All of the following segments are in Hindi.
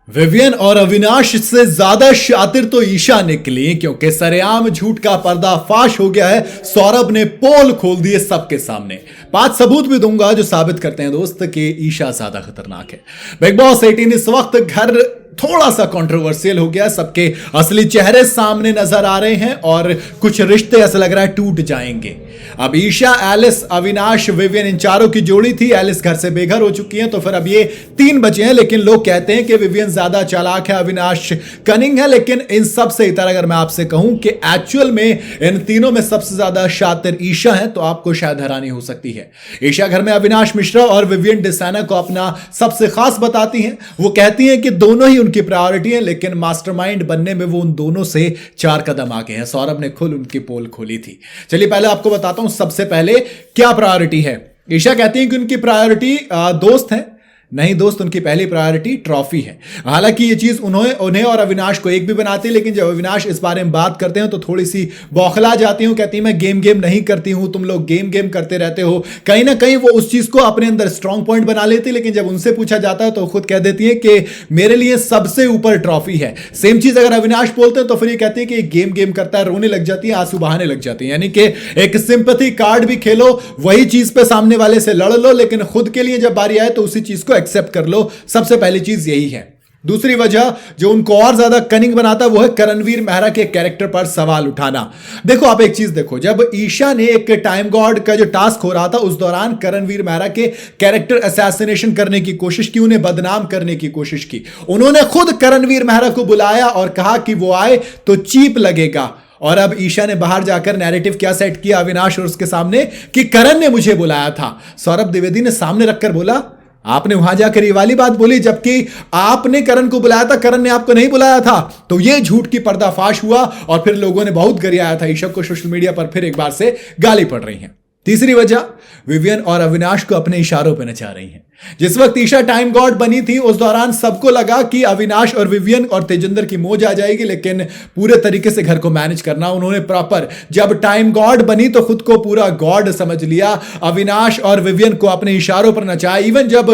विवियन और अविनाश से ज्यादा शातिर तो ईशा निकली, क्योंकि सरेआम झूठ का पर्दाफाश हो गया है। सौरभ ने पोल खोल दिए सबके सामने। 5 सबूत भी दूंगा जो साबित करते हैं दोस्त कि ईशा ज्यादा खतरनाक है। बिग बॉस 18 इस वक्त घर थोड़ा सा कंट्रोवर्शियल हो गया। सबके असली चेहरे सामने नजर आ रहे हैं और कुछ रिश्ते ऐसा लग रहा है टूट जाएंगे। अब ईशा, एलिस, अविनाश, विवियन इन चारों की जोड़ी थी। एलिस घर से बेघर हो चुकी है, तो फिर अब ये 3 बचे हैं। लेकिन लोग कहते हैं कि विवियन ज्यादा चालाक है, अविनाश कनिंग है। लेकिन इन सब से इतर अगर मैं आपसे कहूं कि एक्चुअल में इन तीनों में सबसे ज्यादा शातिर ईशा है, तो आपको शायद हैरानी हो सकती है। ईशा घर में अविनाश मिश्रा और विवियन डिसाना को अपना सबसे खास बताती हैं। वो कहती हैं कि दोनों ही उनकी प्रायोरिटी है, लेकिन मास्टरमाइंड बनने में वो उन दोनों से 4 कदम आगे हैं। सौरभ ने खुद उनकी पोल खोली थी। चलिए पहले आपको बताता हूं सबसे पहले क्या प्रायोरिटी है। ईशा कहती हैं कि उनकी प्रायोरिटी दोस्त है। नहीं दोस्त, उनकी पहली प्रायोरिटी ट्रॉफी है। हालांकि ये चीज उन्हें और अविनाश को एक भी बनाती है, लेकिन जब अविनाश इस बारे में बात करते हैं तो थोड़ी सी बौखला जाती हूं। कहती है मैं गेम नहीं करती हूं, तुम लोग गेम करते रहते हो। कहीं ना कहीं वो उस चीज को अपने अंदर स्ट्रॉन्ग पॉइंट बना लेती है, लेकिन जब उनसे पूछा जाता है तो खुद कह देती है कि मेरे लिए सबसे ऊपर ट्रॉफी है। सेम चीज अगर अविनाश बोलते हैं तो फिर ये कहती है कि गेम करता है, रोने लग जाती है, आंसू बहाने लग जाती है। यानी कि एक सिंपैथी कार्ड भी खेलो, वही चीज पे सामने वाले से लड़ लो, लेकिन खुद के लिए जब बारी आए तो उसी चीज को एक्सेप्ट कर लो। सबसे पहली चीज यही है। दूसरी वजह जो उनको और ज्यादा कनिंग बनाता है वो है करणवीर मेहरा के कैरेक्टर पर सवाल उठाना। देखो आप एक चीज देखो, जब ईशा ने एक टाइम गॉड का जो टास्क हो रहा था उस दौरान करणवीर मेहरा के कैरेक्टर असैसिनेशन करने की कोशिश की, उन्हें बदनाम करने की कोशिश की। उन्होंने खुद करणवीर मेहरा को बुलाया और कहा कि वो आए तो चीप लगेगा। और अब ईशा ने बाहर जाकर नैरेटिव क्या सेट किया अविनाश और उसके सामने कि करण ने मुझे बुलाया था। सौरभ द्विवेदी ने सामने रखकर बोला आपने वहां जाकर ये वाली बात बोली, जबकि आपने करण को बुलाया था, करण ने आपको नहीं बुलाया था। तो ये झूठ की पर्दाफाश हुआ और फिर लोगों ने बहुत गरियाया था। ईशा को सोशल मीडिया पर फिर एक बार से गाली पड़ रही है। तीसरी वजह, विवियन और अविनाश को अपने इशारों पर नचा रही हैं। जिस वक्त ईशा टाइम गॉड बनी थी उस दौरान सबको लगा कि अविनाश और विवियन और तेजिंदर की मौज आ जाएगी, लेकिन पूरे तरीके से घर को मैनेज करना उन्होंने प्रॉपर। जब टाइम गॉड बनी तो खुद को पूरा गॉड समझ लिया। अविनाश और विवियन को अपने इशारों पर नचाया। इवन जब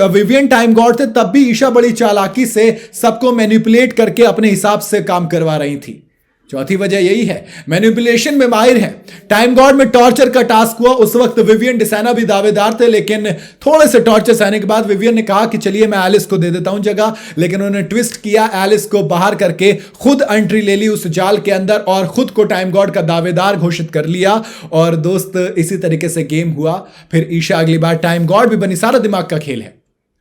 विवियन टाइम गॉड थे तब भी ईशा बड़ी चालाकी से सबको मैनिपुलेट करके अपने हिसाब से काम करवा रही थी। चौथी वजह यही है, मैनिपुलेशन में माहिर है। टाइम गॉड में टॉर्चर का टास्क हुआ, उस वक्त विवियन डिसाना भी दावेदार थे, लेकिन थोड़े से टॉर्चर सहने के बाद विवियन ने कहा कि चलिए मैं एलिस को दे देता हूं जगह। लेकिन उन्होंने ट्विस्ट किया, एलिस को बाहर करके खुद एंट्री ले ली उस जाल के अंदर और खुद को टाइम गॉड का दावेदार घोषित कर लिया। और दोस्त इसी तरीके से गेम हुआ। फिर ईशा अगली बार टाइम गॉड भी बनी। सारा दिमाग का खेल है।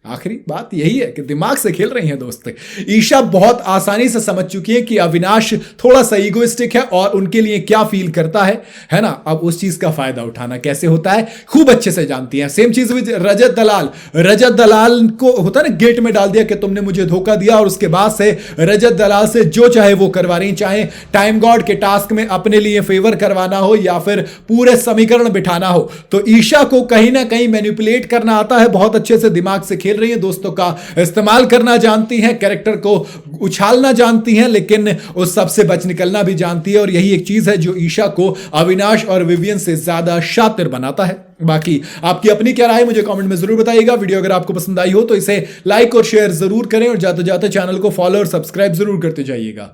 आखिरी बात यही है कि दिमाग से खेल रही हैं दोस्त। ईशा बहुत आसानी से समझ चुकी है कि अविनाश थोड़ा सा ईगोइस्टिक है और उनके लिए क्या फील करता है ना। अब उस चीज का फायदा उठाना कैसे होता है खूब अच्छे से जानती हैं। सेम चीज विद रजत दलाल। रजत दलाल को होता है ना, गेट में डाल दिया कि तुमने मुझे धोखा दिया, और उसके बाद से रजत दलाल से जो चाहे वो करवा रही, चाहे टाइम गॉड के टास्क में अपने लिए फेवर करवाना हो या फिर पूरे समीकरण बिठाना हो। तो ईशा को कहीं ना कहीं मैनिपुलेट करना आता है, बहुत अच्छे से दिमाग से खेल रही है, दोस्तों का इस्तेमाल करना जानती हैं, कैरेक्टर को उछालना जानती हैं, लेकिन उस सबसे बच निकलना भी जानती है। और यही एक चीज है जो ईशा को अविनाश और विवियन से ज्यादा शातिर बनाता है। बाकी आपकी अपनी क्या राय मुझे कमेंट में जरूर बताइएगा। वीडियो अगर आपको पसंद आई हो तो इसे लाइक और शेयर जरूर करें और जाते जाते चैनल को फॉलो और सब्सक्राइब जरूर करते जाइएगा।